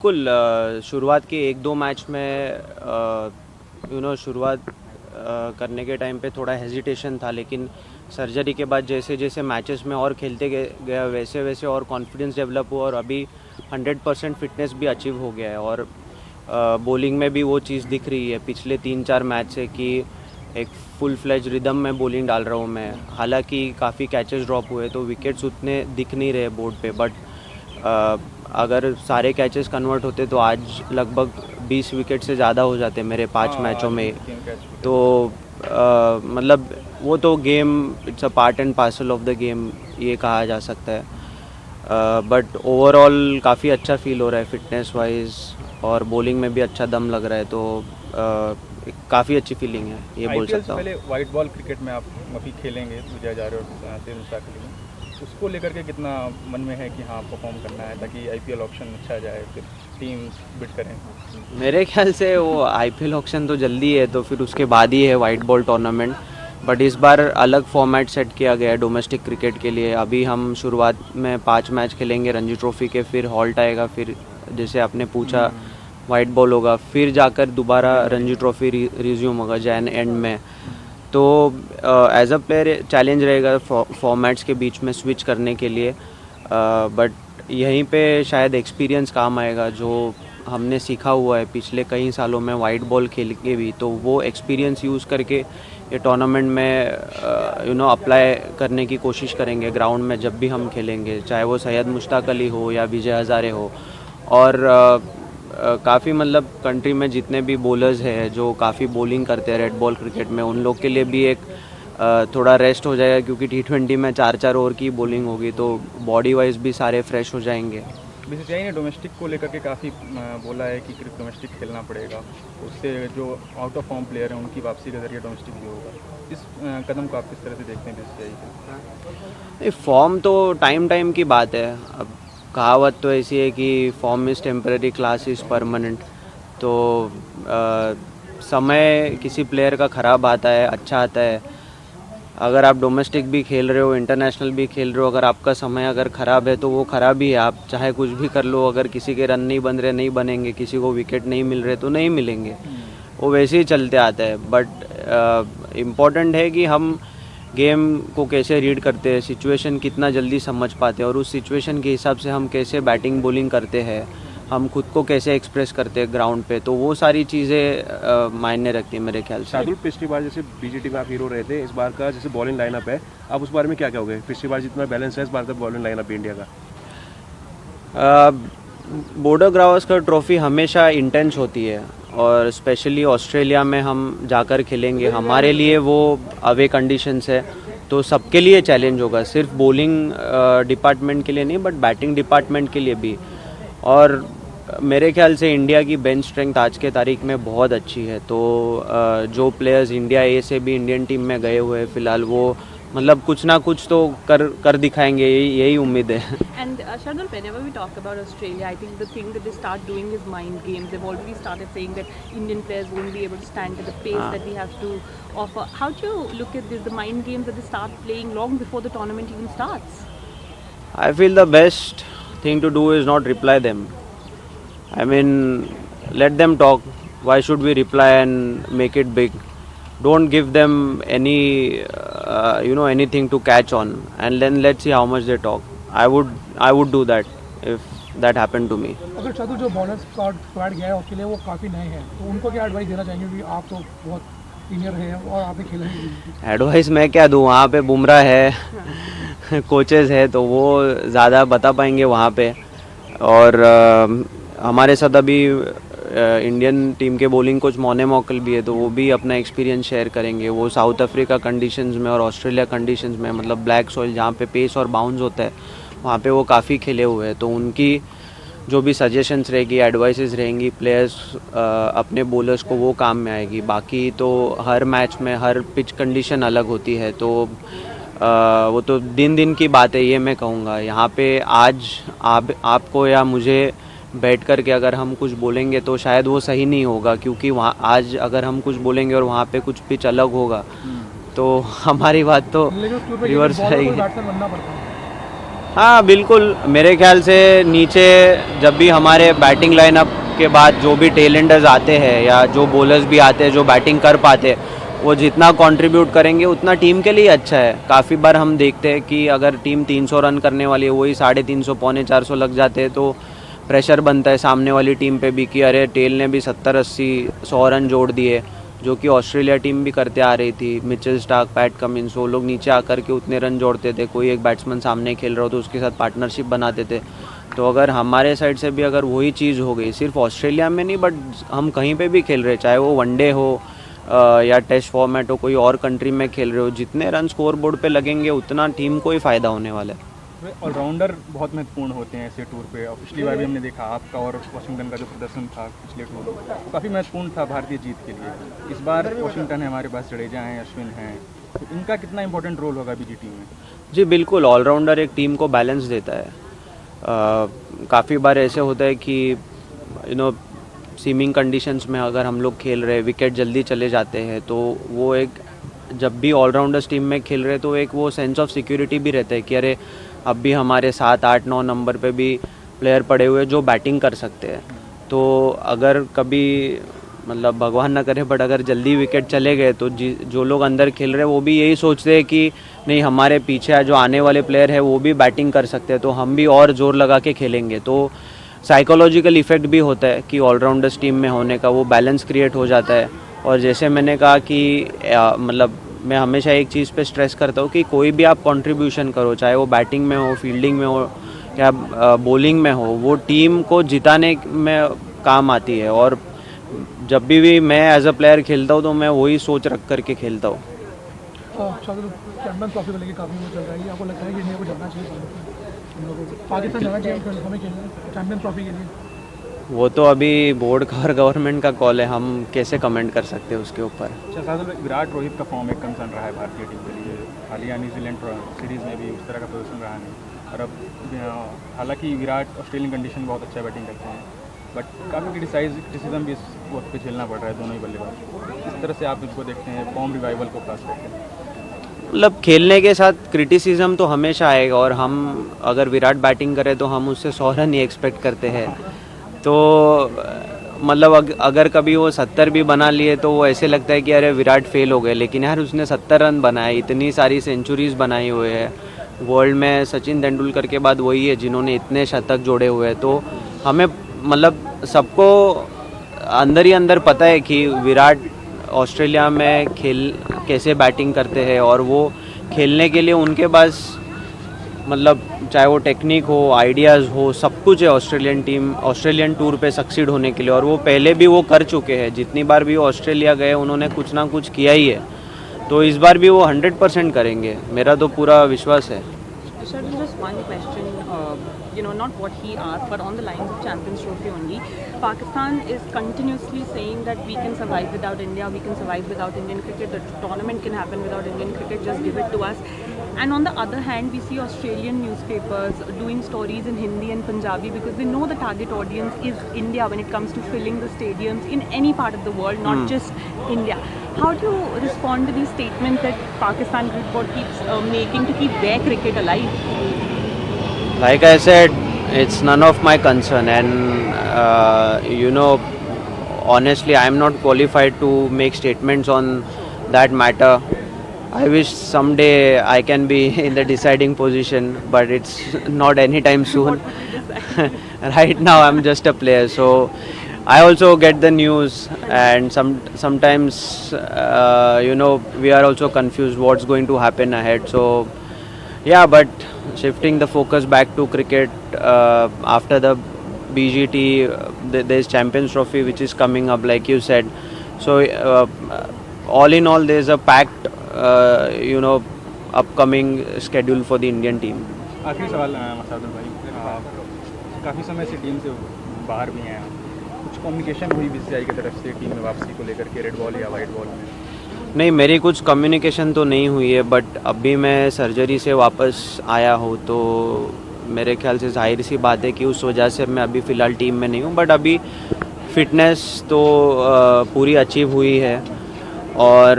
बिल्कुल शुरुआत के 1-2 मैच में शुरुआत करने के टाइम पे थोड़ा हेजिटेशन था, लेकिन सर्जरी के बाद जैसे जैसे मैचेस में और खेलते गया वैसे वैसे और कॉन्फिडेंस डेवलप हुआ और अभी 100% फिटनेस भी अचीव हो गया है। और बॉलिंग में भी वो चीज़ दिख रही है पिछले 3-4 मैच से कि एक फुल फ्लेज रिदम में बॉलिंग डाल रहा हूँ मैं। हालांकि काफ़ी कैचेस ड्रॉप हुए तो विकेट्स उतने दिख नहीं रहे बोर्ड पे, बट अगर सारे कैचेस कन्वर्ट होते तो आज लगभग 20 विकेट से ज़्यादा हो जाते मेरे 5 मैचों में। तो मतलब वो तो game, it's a part and parcel of the game ये कहा जा सकता है। बट ओवरऑल काफ़ी अच्छा फील हो रहा है फिटनेस वाइज, और बॉलिंग में भी अच्छा दम लग रहा है, तो काफ़ी अच्छी फीलिंग है ये बोल सकता हूँ। पहले वाइट बॉल क्रिकेट में आप अभी खेलेंगे विजय हजारे और तेज मुश्ताक में, उसको लेकर के कितना मन में है कि हाँ परफॉर्म करना है ताकि आईपीएल ऑप्शन अच्छा जाए, फिर टीम बिट करें? मेरे ख्याल से वो आईपीएल ऑक्शन तो जल्दी है, तो फिर उसके बाद ही है वाइट बॉल टूर्नामेंट। बट इस बार अलग फॉर्मेट सेट किया गया है डोमेस्टिक क्रिकेट के लिए। अभी हम शुरुआत में 5 मैच खेलेंगे रणजी ट्रॉफी के, फिर हॉल्ट आएगा, फिर जैसे आपने पूछा वाइट बॉल होगा, फिर जाकर दोबारा रणजी ट्रॉफी रिज्यूम होगा जैन एंड में। तो एज अ प्लेयर चैलेंज रहेगा फॉर्मेट्स के बीच में स्विच करने के लिए, बट यहीं पे शायद एक्सपीरियंस काम आएगा जो हमने सीखा हुआ है पिछले कई सालों में वाइट बॉल खेल के भी। तो वो एक्सपीरियंस यूज़ करके ये टूर्नामेंट में अप्लाई करने की कोशिश करेंगे ग्राउंड में जब भी हम खेलेंगे, चाहे वो सैयद मुश्ताक अली हो या विजय हज़ारे हो। और काफ़ी मतलब कंट्री में जितने भी बॉलर्स हैं जो काफ़ी बॉलिंग करते हैं रेड बॉल क्रिकेट में, उन लोग के लिए भी एक थोड़ा रेस्ट हो जाएगा, क्योंकि T20 में 4-4 ओवर की बॉलिंग होगी, तो बॉडी वाइज भी सारे फ्रेश हो जाएंगे। बीसीसीआई ने डोमेस्टिक को लेकर के काफ़ी बोला है कि डोमेस्टिक खेलना पड़ेगा, उससे जो आउट ऑफ फॉर्म प्लेयर हैं उनकी वापसी के जरिए डोमेस्टिक भी होगा। इस कदम को आप किस तरह से देखते हैं बीसीसीआई के? फॉर्म तो टाइम की बात है। अब कहावत तो ऐसी है कि form is temporary, class is permanent. तो समय किसी प्लेयर का ख़राब आता है, अच्छा आता है। अगर आप डोमेस्टिक भी खेल रहे हो, इंटरनेशनल भी खेल रहे हो, अगर आपका समय अगर ख़राब है तो वो ख़राब ही है। आप चाहे कुछ भी कर लो, अगर किसी के रन नहीं बन रहे नहीं बनेंगे, किसी को विकेट नहीं मिल रहे तो नहीं मिलेंगे, वो वैसे ही चलते आता है। बट इम्पॉर्टेंट है कि हम गेम को कैसे रीड करते हैं, सिचुएशन कितना जल्दी समझ पाते हैं, और उस सिचुएशन के हिसाब से हम कैसे बैटिंग बॉलिंग करते हैं, हम खुद को कैसे एक्सप्रेस करते हैं ग्राउंड पे। तो वो सारी चीज़ें मायने रखती हैं मेरे ख्याल से। शार्दुल, पिछली बार जैसे बीजीटी में आप हीरो रहे थे, इस बार का जैसे बॉलिंग लाइनअप है, आप उस बारे में क्या कहोगे? पिछली बार जितना बैलेंस है, इस बार का बॉलिंग लाइनअप इंडिया का? बॉर्डर गावस्कर ट्रॉफी हमेशा इंटेंस होती है, और स्पेशली ऑस्ट्रेलिया में हम जाकर खेलेंगे। हमारे लिए वो अवे कंडीशंस है, तो सबके लिए चैलेंज होगा, सिर्फ बॉलिंग डिपार्टमेंट के लिए नहीं बट बैटिंग डिपार्टमेंट के लिए भी। और मेरे ख्याल से इंडिया की बेंच स्ट्रेंथ आज के तारीख में बहुत अच्छी है। तो जो प्लेयर्स इंडिया ए से भी इंडियन टीम में गए हुए हैं फिलहाल, वो मतलब कुछ ना कुछ तो कर दिखाएंगे, यही उम्मीद है। And Shardul, whenever we talk about Australia, I think the thing that they start doing is mind games. They've already started saying that Indian players won't be able to stand at the pace that we have to offer. How do you look at this, the mind games that they start playing long before the tournament even starts? I feel the best thing to do is not reply them. I mean, let them talk. Why should we reply and make it big? Don't give them any, anything to catch on, and then let's see how much they talk. I would do that if that happened to me. अगर शार्दुल, जो bowler squad गया है Australia, वो काफ़ी नए हैं, तो उनको क्या एडवाइस देना चाहेंगे? क्योंकि आप तो बहुत सीनियर हैं और आपने खेला है। एडवाइस मैं क्या दूँ, वहाँ पे बुमराह है कोचेस है, तो वो ज़्यादा बता पाएंगे वहाँ पे। और हमारे साथ अभी इंडियन टीम के बॉलिंग कोच मोने मॉकल भी है, तो वो भी अपना एक्सपीरियंस शेयर करेंगे। वो साउथ अफ्रीका कंडीशंस में और ऑस्ट्रेलिया कंडीशंस में, मतलब ब्लैक सॉइल जहाँ पे पेस और बाउंस होता है, वहाँ पे वो काफ़ी खेले हुए हैं। तो उनकी जो भी सजेशंस रहेगी, एडवाइसेस रहेंगी प्लेयर्स अपने बॉलर्स को, वो काम में आएगी। बाकी तो हर मैच में हर पिच कंडीशन अलग होती है, तो वो तो दिन की बात है, ये मैं कहूँगा। यहाँ पे आज आपको या मुझे बैठ कर के अगर हम कुछ बोलेंगे तो शायद वो सही नहीं होगा, क्योंकि वहाँ आज अगर हम कुछ बोलेंगे और वहाँ पे कुछ पिच अलग होगा तो हमारी बात तो रिवर्स आएगी। हाँ बिल्कुल, मेरे ख्याल से नीचे जब भी हमारे बैटिंग लाइनअप के बाद जो भी टेलेंडर्स आते हैं या जो बॉलर्स भी आते हैं जो बैटिंग कर पाते हैं, वो जितना कंट्रीब्यूट करेंगे उतना टीम के लिए अच्छा है। काफ़ी बार हम देखते हैं कि अगर टीम 300 रन करने वाली है, वही 350 पौने 400 लग जाते हैं, तो प्रेशर बनता है सामने वाली टीम पे भी कि अरे टेल ने भी 70-80-100 रन जोड़ दिए, जो कि ऑस्ट्रेलिया टीम भी करते आ रही थी। मिचेल स्टार्क, पैट कमिंस, वो लोग नीचे आकर के उतने रन जोड़ते थे, कोई एक बैट्समैन सामने खेल रहा हो तो उसके साथ पार्टनरशिप बनाते थे। तो अगर हमारे साइड से भी अगर वही चीज़ हो गई, सिर्फ ऑस्ट्रेलिया में नहीं बट हम कहीं पे भी खेल रहे, चाहे वो वनडे हो या टेस्ट फॉर्मेट हो, कोई और कंट्री में खेल रहे हो, जितने रन स्कोर बोर्ड पे लगेंगे उतना टीम को ही फ़ायदा होने वाला है। ऑलराउंडर बहुत महत्वपूर्ण होते हैं ऐसे टूर पे, और पिछली बार भी हमने देखा आपका और वाशिंगटन का जो प्रदर्शन था पिछले टूर में, वो काफ़ी महत्वपूर्ण था भारतीय जीत के लिए। इस बार वाशिंगटन है, हमारे पास जडेजा हैं, अश्विन हैं, तो इनका कितना इंपॉर्टेंट रोल होगा बीजीटी में? जी बिल्कुल, ऑलराउंडर एक टीम को बैलेंस देता है। काफ़ी बार ऐसे होता है कि सीमिंग कंडीशंस में अगर हम लोग खेल रहे, विकेट जल्दी चले जाते हैं, तो वो एक जब भी ऑलराउंडर्स टीम में खेल रहे तो एक वो सेंस ऑफ सिक्योरिटी भी रहता है कि अरे अब भी हमारे 7, 8, 9 नंबर पे भी प्लेयर पड़े हुए जो बैटिंग कर सकते हैं। तो अगर कभी मतलब भगवान ना करे बट अगर जल्दी विकेट चले गए तो जो लोग अंदर खेल रहे हैं वो भी यही सोचते हैं कि नहीं, हमारे पीछे जो आने वाले प्लेयर है वो भी बैटिंग कर सकते हैं, तो हम भी और जोर लगा के खेलेंगे। तो साइकोलॉजिकल इफेक्ट भी होता है कि ऑलराउंडर्स टीम में होने का, वो बैलेंस क्रिएट हो जाता है। और जैसे मैंने कहा कि मतलब मैं हमेशा एक चीज़ पे स्ट्रेस करता हूँ कि कोई भी आप कंट्रीब्यूशन करो, चाहे वो बैटिंग में हो, फील्डिंग में हो या बॉलिंग में हो, वो टीम को जिताने में काम आती है। और जब भी मैं एज अ प्लेयर खेलता हूँ तो मैं वही सोच रख करके खेलता हूँ। चैंपियंस ट्रॉफी को लेकर काफ़ी वो चल रहा है, आपको लगता है कि इंडिया को जाना चाहिए, हम लोगों को पाकिस्तान जाना चाहिए हमें खेलने चैंपियंस ट्रॉफी के लिए? वो तो अभी बोर्ड का और गवर्नमेंट का कॉल है, हम कैसे कमेंट कर सकते हैं उसके ऊपर। अच्छा सादुल, विराट रोहित का फॉर्म एक कंसर्न रहा है भारतीय टीम के लिए। हालिया न्यूजीलैंड सीरीज़ में भी उस तरह का प्रदर्शन रहा नहीं, और अब हालांकि विराट ऑस्ट्रेलियन कंडीशन में बहुत अच्छा बैटिंग करते हैं, बट काफ़ी क्रिटिसिज्म भी इस वक्त पे झेलना पड़ रहा है दोनों ही बल्लेबाज। किस तरह से आप इसको देखते हैं, फॉर्म रिवाइवल को खास करके? मतलब खेलने के साथ क्रिटिसिज्म तो हमेशा आएगा, और हम अगर विराट बैटिंग करें तो हम उससे 100 रन ही एक्सपेक्ट करते हैं। तो मतलब अगर कभी वो 70 भी बना लिए तो वो ऐसे लगता है कि अरे विराट फेल हो गए, लेकिन यार उसने 70 रन बनाए, इतनी सारी सेंचुरीज बनाई हुए है। वर्ल्ड में सचिन तेंदुलकर के बाद वही है जिन्होंने इतने शतक जोड़े हुए हैं। तो हमें मतलब सबको अंदर ही अंदर पता है कि विराट ऑस्ट्रेलिया में कैसे बैटिंग करते हैं, और वो खेलने के लिए उनके पास मतलब चाहे वो टेक्निक हो, आइडियाज़ हो, सब कुछ है ऑस्ट्रेलियन टूर पे सक्सीड होने के लिए। और वो पहले भी वो कर चुके हैं, जितनी बार भी वो ऑस्ट्रेलिया गए उन्होंने कुछ ना कुछ किया ही है, तो इस बार भी वो 100% करेंगे, मेरा तो पूरा विश्वास है। Sir, just one question, not what he asked, but on the lines of Champions Trophy only. Pakistan is continuously saying that we can survive without India, we can survive without Indian cricket, the tournament can happen without Indian cricket, just give it to us. And on the other hand, we see Australian newspapers doing stories in Hindi and Punjabi because they know the target audience is India when it comes to filling the stadiums in any part of the world, not just India. How do you respond to these statements that Pakistan cricket board keeps making to keep their cricket alive? Like I said, it's none of my concern, and honestly, I'm not qualified to make statements on that matter. I wish someday I can be in the deciding position, but it's not anytime soon. Right now, I'm just a player, so I also get the news, and sometimes we are also confused what's going to happen ahead. So yeah, but shifting the focus back to cricket after the BGT, there's Champions Trophy which is coming up, like you said. So all in all, there's a packed upcoming schedule for the Indian team. आखिरी सवाल सादुल भाई, काफ़ी समय से team से बाहर भी हैं, कुछ कम्युनिकेशन हुई बीसीसीआई की तरफ से टीम में वापसी को लेकर के, रेड बॉल या वाइट बॉल में? नहीं, मेरी कुछ कम्युनिकेशन तो नहीं हुई है, बट अभी मैं सर्जरी से वापस आया हूँ, तो मेरे ख्याल से जाहिर सी बात है कि उस वजह से मैं अभी फ़िलहाल टीम में नहीं हूँ। बट अभी फिटनेस तो पूरी अचीव हुई है, और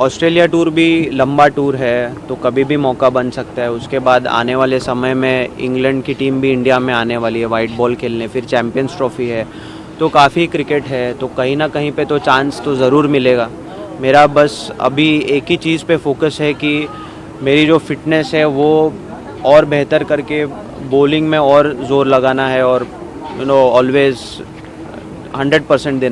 ऑस्ट्रेलिया टूर भी लंबा टूर है, तो कभी भी मौका बन सकता है। उसके बाद आने वाले समय में इंग्लैंड की टीम भी इंडिया में आने वाली है वाइट बॉल खेलने, फिर चैम्पियंस ट्रॉफी है, तो काफ़ी क्रिकेट है, तो कहीं ना कहीं पे तो चांस तो ज़रूर मिलेगा। मेरा बस अभी एक ही चीज़ पे फोकस है कि मेरी जो फिटनेस है वो और बेहतर करके बॉलिंग में और ज़ोर लगाना है और ऑलवेज 100% देना।